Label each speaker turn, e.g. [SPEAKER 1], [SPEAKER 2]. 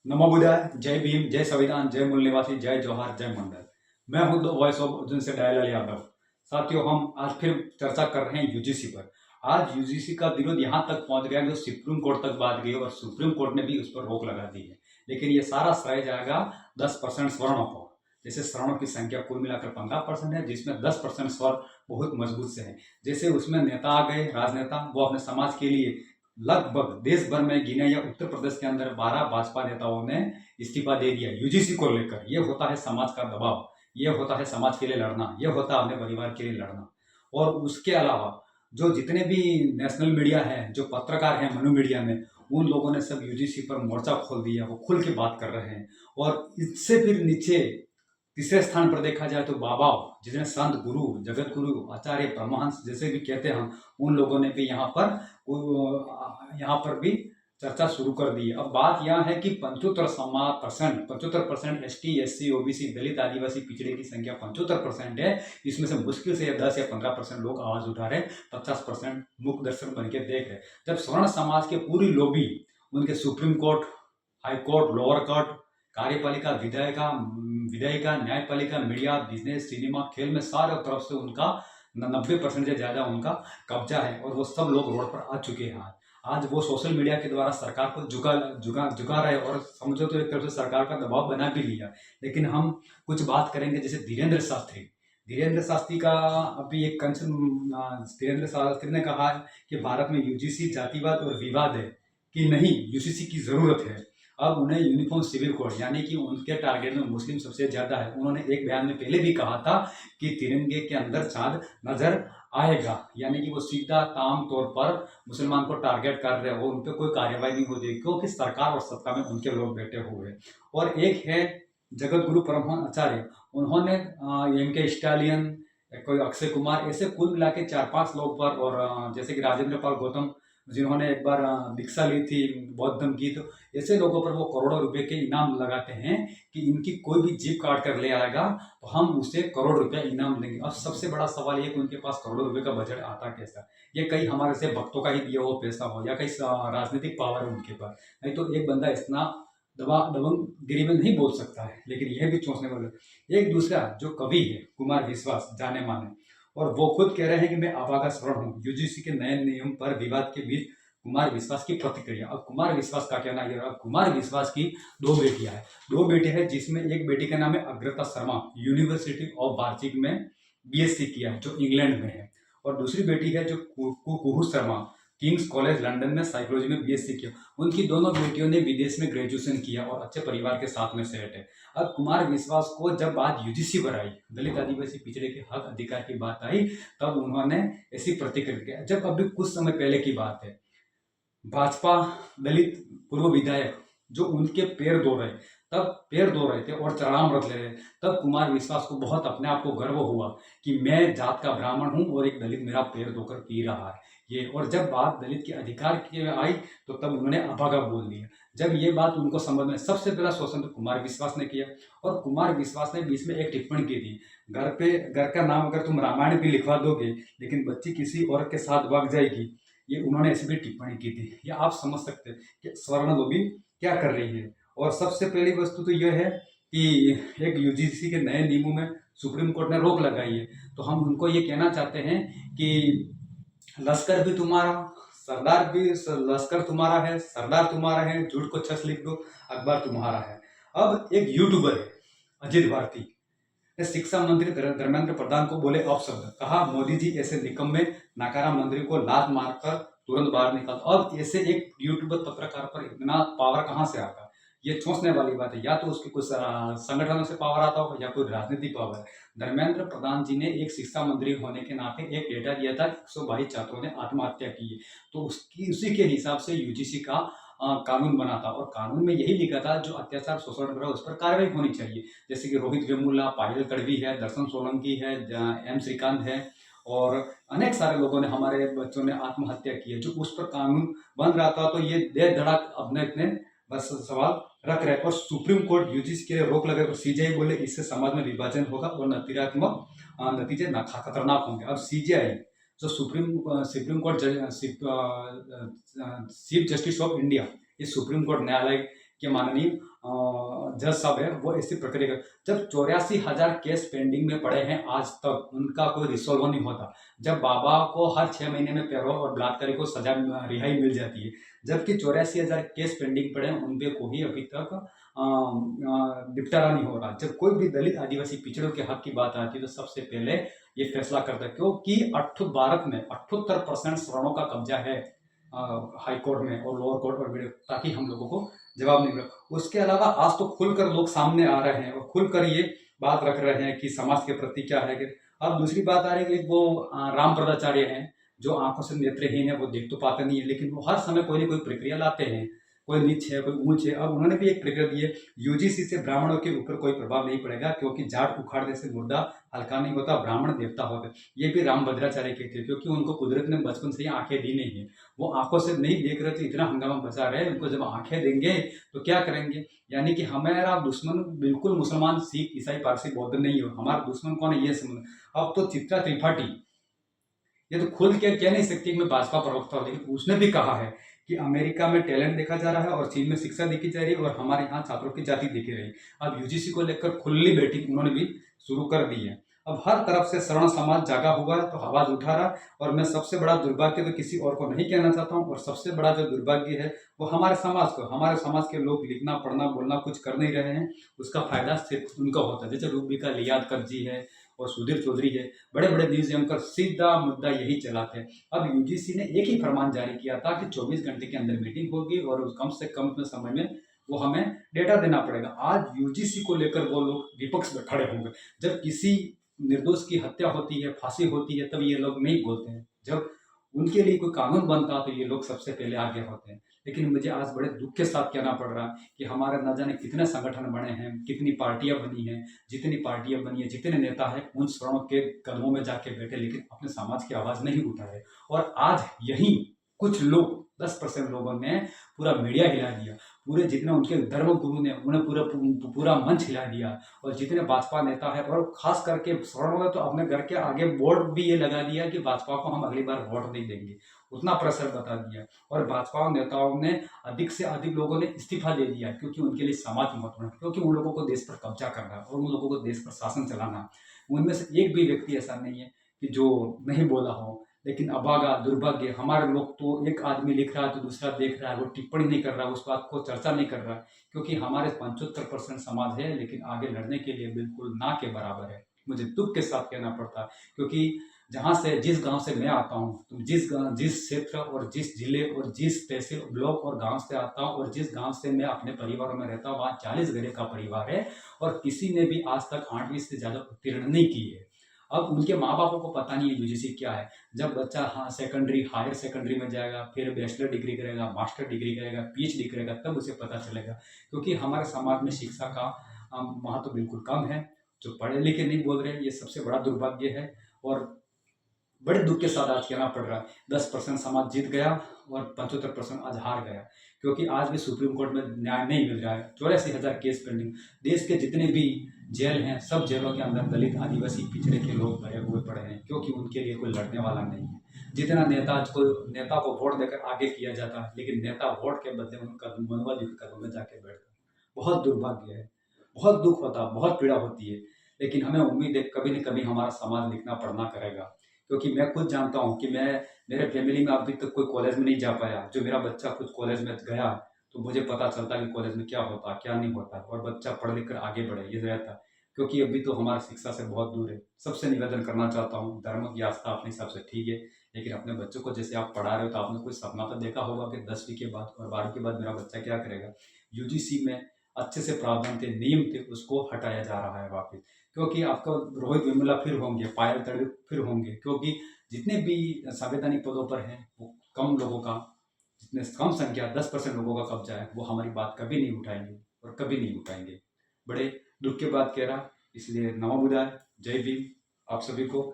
[SPEAKER 1] नमो बुद्धाय, जय भीम, जय संविधान, जय मूल निवासी, जय जवाहर, जय मंडल। मैं हूं द वॉइस ऑफ अर्जुन से दयालाल यादव। साथियों, हम आज फिर चर्चा कर रहे हैं यूजीसी पर। आज यूजीसी का विरोध यहां तक पहुंच गया जो सुप्रीम कोर्ट तक बात गई और सुप्रीम कोर्ट ने भी उस पर रोक लगा दी है। लेकिन ये सारा श्रेय जाएगा 10% स्वर्णों को। जैसे स्वर्णों की संख्या कुल मिलाकर 15% है, जिसमें 10% स्वर्ण बहुत मजबूत से है। जैसे उसमें नेता आ गए, राजनेता, वो अपने समाज के लिए लगभग देश भर में गिने या उत्तर प्रदेश के अंदर 12 भाजपा नेताओं ने इस्तीफा दे दिया यूजीसी को लेकर। ये होता है समाज का दबाव, ये होता है समाज के लिए लड़ना, ये होता है अपने परिवार के लिए लड़ना। और उसके अलावा जो जितने भी नेशनल मीडिया है, जो पत्रकार हैं मनु मीडिया में, उन लोगों ने सब यूजीसी पर मोर्चा खोल दिया, वो खुल के बात कर रहे हैं। और इससे फिर नीचे तीसरे स्थान पर देखा जाए तो बाबा, जिन्हें संत गुरु, जगत गुरु, आचार्य, परमहंस जैसे भी कहते हैं हम, उन लोगों ने भी यहाँ पर भी चर्चा शुरू कर दी है। अब बात यह है कि 75% एसटी, एससी, ओबीसी, दलित, आदिवासी, पिछड़े की संख्या 75% है। इसमें से मुश्किल से 10 या 15% लोग आवाज उठा रहे, 50% मुख दर्शक बन के देख रहे। जब स्वर्ण समाज के पूरी लॉबी उनके supreme court, high court, lower court, कार्यपालिका, विधायिका, न्यायपालिका, मीडिया, बिजनेस, सिनेमा, खेल में सारे तरफ से उनका 90% से ज्यादा उनका कब्जा है और वो सब लोग रोड पर आ चुके हैं। आज वो सोशल मीडिया के द्वारा सरकार को झुका रहे और समझो तो एक तरफ से सरकार का दबाव बना भी लिया। लेकिन हम कुछ बात करेंगे जैसे धीरेन्द्र शास्त्री का अभी एक कंसर्न, धीरेन्द्र शास्त्री ने कहा है कि भारत में यूजीसी जातिवाद और विवाद है, कि नहीं, यूजीसी की जरूरत है। अब उन्हें यूनिफॉर्म सिविल कोड, यानी कि उनके टारगेट में मुस्लिम सबसे ज्यादा है। उन्होंने एक बयान में पहले भी कहा था कि तिरंगे के अंदर चांद नजर आएगा, यानी कि वो सीधा आम तौर पर मुसलमान को टारगेट कर रहे हो, उन पर कोई कार्यवाही नहीं हो रही क्योंकि सरकार और सत्ता में उनके लोग बैठे हुए हैं। और एक है जगत गुरु परमहंस आचार्य, उन्होंने एम के स्टालियन, कोई अक्षय कुमार, ऐसे कुल मिला के 4-5 लोग पर, और जैसे कि राजेंद्र पाल गौतम, जिन्होंने एक बार दीक्षा ली थी बौद्ध धर्म की, तो ऐसे लोगों पर वो करोड़ों रुपए के इनाम लगाते हैं कि इनकी कोई भी जीप काट कर ले आएगा तो हम उसे करोड़ रुपया इनाम देंगे। अब सबसे बड़ा सवाल ये कि उनके पास करोड़ों रुपए का बजट आता कैसा? ये कहीं हमारे से भक्तों का ही दिया हुआ पैसा हो या कहीं राजनीतिक पावर है उनके पास, नहीं तो एक बंदा इतना दबंगगिरी में नहीं बोल सकता है। लेकिन यह भी सोचने वाला। एक दूसरा जो कवि है कुमार विश्वास, जाने माने, और वो खुद कह रहे हैं कि मैं अभागा शरण हूँ। यूजीसी के नए नियम पर विवाद के बीच कुमार विश्वास की प्रतिक्रिया। अब कुमार विश्वास का कहना यह, कुमार विश्वास की 2 बेटियां हैं, 2 बेटे हैं, जिसमें एक बेटी का नाम है अग्रता शर्मा, यूनिवर्सिटी ऑफ बार्जिंग में बीएससी किया है, जो इंग्लैंड में है। और दूसरी बेटी है जो कुहू शर्मा, किंग्स कॉलेज लंदन में साइकोलॉजी में बीएससी किया। उनकी दोनों बेटियों ने विदेश में ग्रेजुएशन किया और अच्छे परिवार के साथ में सेट है। अब कुमार विश्वास को जब बात यूजीसी पर आई, दलित, आदिवासी, पिछड़े के हक अधिकार की बात आई, तब उन्होंने ऐसी प्रतिक्रिया किया। जब अभी कुछ समय पहले की बात है, भाजपा दलित पूर्व विधायक जो उनके पैर धो रहे थे और चरणामृत ले रहे थे, तब कुमार विश्वास को बहुत अपने आप को गर्व हुआ कि मैं जात का ब्राह्मण हूं और एक दलित मेरा पैर धोकर पी रहा है ये। और जब बात दलित के अधिकार की आई तो तब उन्होंने अभागा बोल दिया। जब ये बात उनको समझ में, सबसे पहला शोषण तो कुमार विश्वास ने किया। और कुमार विश्वास ने बीच में एक टिप्पणी की थी, घर का नाम अगर तुम रामायण भी लिखवा दोगे लेकिन बच्ची किसी और के साथ भाग जाएगी, ये उन्होंने ऐसी भी टिप्पणी की थी। ये आप समझ सकते हैं कि स्वर्ण लोबी क्या कर रही है। और सबसे पहली वस्तु तो यह है कि एक यूजीसी के नए नियमों में सुप्रीम कोर्ट ने रोक लगाई है, तो हम उनको ये कहना चाहते हैं कि लश्कर भी तुम्हारा, सरदार भी, लश्कर तुम्हारा है, सरदार तुम्हारा है, झूठ को छस लिख दो, अखबार तुम्हारा है। अब एक यूट्यूबर है अजित भारती, शिक्षा मंत्री धर्मेंद्र प्रधान को बोले अपशब्द, कहा मोदी जी ऐसे निकम्मे नाकारा मंत्री को लात मारकर तुरंत बाहर निकाल। अब ऐसे एक यूट्यूबर पत्रकार पर इतना पावर कहां से आता? ये सोचने वाली बात है। या तो उसके कुछ संगठनों से पावर आता होगा या कोई राजनीतिक पावर। धर्मेंद्र प्रधान जी ने एक शिक्षा मंत्री होने के नाते एक डेटा दिया था, 122 छात्रों ने आत्महत्या की है, तो उसी के हिसाब से यूजीसी का कानून बना था। और कानून में यही लिखा था जो अत्याचार शोषण कर रहा है उस पर कार्रवाई होनी चाहिए। जैसे कि रोहित वेमुला, पायल तड़वी है, दर्शन सोलंकी है, एम श्रीकांत है, और अनेक सारे लोगों ने, हमारे बच्चों ने आत्महत्या की है। जो उस पर कानून बन रहा था तो ये देर धड़ाक अपने बस सवाल रख रहे। और सुप्रीम कोर्ट यूजीसी के लिए रोक लगे और सीजीआई बोले इससे समाज में विभाजन होगा और नतीरात्मक नतीजे खतरनाक होंगे। अब सीजीआई जो supreme court chief justice of India, इस सुप्रीम कोर्ट न्यायालय कि माननीय जज साहब है वो ऐसी प्रक्रिया जब 84,000 केस पेंडिंग में पड़े हैं आज तक उनका कोई रिसोल्व नहीं होता। जब बाबा को हर 6 महीने में पैरोल और बलात्कारी को सजा रिहाई मिल जाती है, जबकि 84,000 केस पेंडिंग पड़े हैं उन पे कोई अभी तक निपटारा नहीं हो रहा। जब कोई भी दलित आदिवासी पिछड़ों के हक की बात आती है तो सबसे पहले ये फैसला करता है, क्योंकि भारत में 78% सवर्णों का कब्जा है हाई कोर्ट में और लोअर कोर्ट और मिडिल, ताकि हम लोगों को जवाब नहीं मिला। उसके अलावा आज तो खुलकर लोग सामने आ रहे हैं और खुलकर ये बात रख रहे हैं कि समाज के प्रति क्या है। अब दूसरी बात आ रही है कि वो राम प्रदाचार्य हैं जो आंखों से नेत्रहीन है, वो देख तो पाते नहीं है, लेकिन वो हर समय कोई ना कोई प्रक्रिया लाते हैं। कोई नीच है, कोई ऊंच है। अब उन्होंने भी एक प्रक्रिया दी है, यूजीसी से ब्राह्मणों के ऊपर कोई प्रभाव नहीं पड़ेगा, क्योंकि जाट उखाड़ने से मुर्दा हल्का नहीं होता, ब्राह्मण देवता होते। ये भी राम भद्राचार्य के थे, क्योंकि उनको कुदरत ने बचपन से ही आंखें दी नहीं है। वो आंखों से नहीं देख रहे तो इतना हंगामा बचा रहे, उनको जब आंखें देंगे तो क्या करेंगे। यानी कि हमारा दुश्मन बिल्कुल मुसलमान, सिख, ईसाई, पारसी, बौद्ध नहीं हो। हमारा दुश्मन कौन है ये समझ। अब तो चित्रा त्रिपाठी ये तो खुल के कह नहीं सकती कि मैं भाजपा प्रवक्ता हूं, लेकिन उसने भी कहा है कि अमेरिका में टैलेंट देखा जा रहा है और चीन में शिक्षा देखी जा रही है और हमारे यहाँ छात्रों की जाति देखी रही। अब यूजीसी को लेकर खुली बैठक उन्होंने भी शुरू कर दी है। अब हर तरफ से सवर्ण समाज जागा हुआ है तो आवाज उठा रहा। और मैं सबसे बड़ा दुर्भाग्य तो किसी और को नहीं कहना चाहता हूँ, और सबसे बड़ा जो दुर्भाग्य है वो हमारे समाज के लोग लिखना पढ़ना बोलना कुछ कर नहीं रहे हैं। उसका फायदा सिर्फ उनका होता है, जैसे रूबिका लियाकत जी है और सुधीर चौधरी है, बड़े बड़े न्यूज एंकर सीधा मुद्दा यही चलाते हैं। अब यूजीसी ने एक ही फरमान जारी किया था कि 24 घंटे के अंदर मीटिंग होगी और कम से कम समय में वो हमें डेटा देना पड़ेगा। आज यूजीसी को लेकर वो लोग विपक्ष में खड़े होंगे। जब किसी निर्दोष की हत्या होती है, फांसी होती है, तब ये लोग नहीं बोलते हैं। जब उनके लिए कोई कानून बनता तो ये लोग सबसे पहले आगे होते हैं। लेकिन मुझे आज बड़े दुख के साथ कहना पड़ रहा है कि हमारे न जाने कितने संगठन बने हैं, कितनी पार्टियां बनी हैं, जितनी पार्टियां बनी है, जितने नेता हैं, उन स्वर्णों के कदमों में जाके बैठे, लेकिन अपने समाज की आवाज नहीं उठा रहे। और आज यही कुछ लोग 10% लोगों ने पूरा मीडिया हिला दिया, पूरे जितने उनके धर्म गुरु ने उन्हें पूरा मंच हिला दिया। और जितने भाजपा नेता है और खास करके सवर्णों ने तो अपने घर के आगे बोर्ड भी ये लगा दिया कि भाजपा को हम अगली बार वोट नहीं देंगे, उतना प्रेशर बता दिया। और भाजपा नेताओं ने अधिक से अधिक लोगों ने इस्तीफा दे दिया, क्योंकि उनके लिए समाज महत्वपूर्ण है, क्योंकि उन लोगों को देश पर कब्जा करना और उन लोगों को देश पर शासन चलाना। उनमें से एक भी व्यक्ति ऐसा नहीं है कि जो नहीं बोला हो। लेकिन अभागा दुर्भाग्य, हमारे लोग तो एक आदमी लिख रहा है तो दूसरा देख रहा है, वो टिप्पणी नहीं कर रहा, उस बात को चर्चा नहीं कर रहा, क्योंकि हमारे 75% समाज है लेकिन आगे लड़ने के लिए बिल्कुल ना के बराबर है। मुझे दुख के साथ कहना पड़ता है, क्योंकि जहाँ से जिस गांव से मैं आता हूँ, तो जिस क्षेत्र और जिस जिले और जिस तहसील ब्लॉक और गांव से आता हूँ, और जिस गांव से मैं अपने परिवार में रहता हूँ, वहाँ 40 घरे का परिवार है और किसी ने भी आज तक 8वीं से ज्यादा उत्तीर्ण नहीं की है। अब उनके माँ बापों को पता नहीं है यूजीसी क्या है। जब बच्चा सेकेंडरी हायर सेकेंडरी में जाएगा, फिर बैचलर डिग्री करेगा, मास्टर डिग्री करेगा, पीएचडी करेगा, तब उसे पता चलेगा। क्योंकि हमारे समाज में शिक्षा का महत्व बिल्कुल कम है। जो पढ़े लिखे नहीं बोल रहे, ये सबसे बड़ा दुर्भाग्य है। और बड़े दुख के साथ आज कहना पड़ रहा है 10% समाज जीत गया और 75% आज हार गया, क्योंकि आज भी सुप्रीम कोर्ट में न्याय नहीं मिल रहा है। 84,000 केस पेंडिंग। देश के जितने भी जेल हैं, सब जेलों के अंदर दलित आदिवासी पिछड़े के लोग भरे हुए पड़े हैं, क्योंकि उनके लिए कोई लड़ने वाला नहीं है। जितना नेता को वोट देकर आगे किया जाता है, लेकिन नेता वोट के बदले उन कदम मनोवादी के कदम में जाके बैठता है। बहुत दुर्भाग्य है, बहुत दुख होता, बहुत पीड़ा होती है। लेकिन हमें उम्मीद है कभी न कभी हमारा समाज लिखना पढ़ना करेगा, क्योंकि मैं खुद जानता हूँ कि मेरे फैमिली में अभी तक कोई कॉलेज में नहीं जा पाया। जो मेरा बच्चा खुद कॉलेज में गया तो मुझे पता चलता कि कॉलेज में क्या होता क्या नहीं होता, और बच्चा पढ़ लिख कर आगे बढ़े ये रहता। क्योंकि अभी तो हमारा शिक्षा से बहुत दूर है। सबसे निवेदन करना चाहता हूँ, धर्म की आस्था अपने हिसाब से ठीक है, लेकिन अपने बच्चों को जैसे आप पढ़ा रहे हो तो आपने कोई सपना तो देखा होगा कि 10वीं के बाद और 12वीं के बाद मेरा बच्चा क्या करेगा। यूजीसी में अच्छे से प्रावधान थे, नियम थे, उसको हटाया जा रहा है वापिस। क्योंकि आपका रोहित वेमुला फिर होंगे, पायल तड़वी फिर होंगे, क्योंकि जितने भी संवैधानिक पदों पर हैं वो कम लोगों का, जितने कम संख्या 10% लोगों का कब्जा है, वो हमारी बात कभी नहीं उठाएंगे और कभी नहीं उठाएंगे। बड़े दुख के बात कह रहा, इसलिए नमो बुद्धाय, जय भीम आप सभी को।